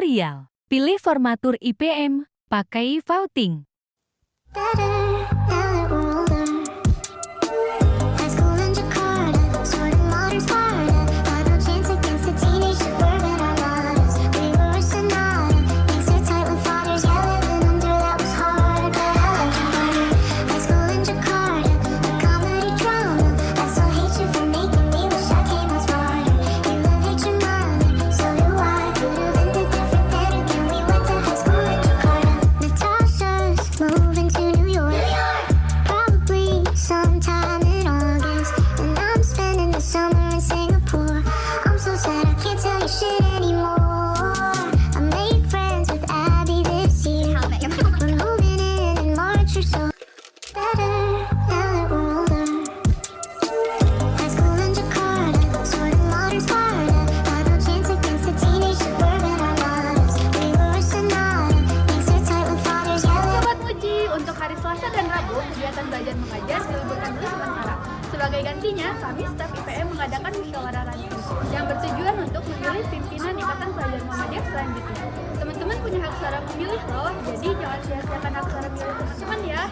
Tutorial. Pilih formatur IPM, pakai voting. Kegiatan belajar mengajar diliburkan dulu sementara. Sebagai gantinya, kami staf IPM mengadakan musyawarah ranting yang bertujuan untuk memilih pimpinan Ikatan Pelajar Muhammadiyah selanjutnya. Teman-teman punya hak suara memilih loh, jadi jangan sia-siakan hak suara milih teman-teman ya.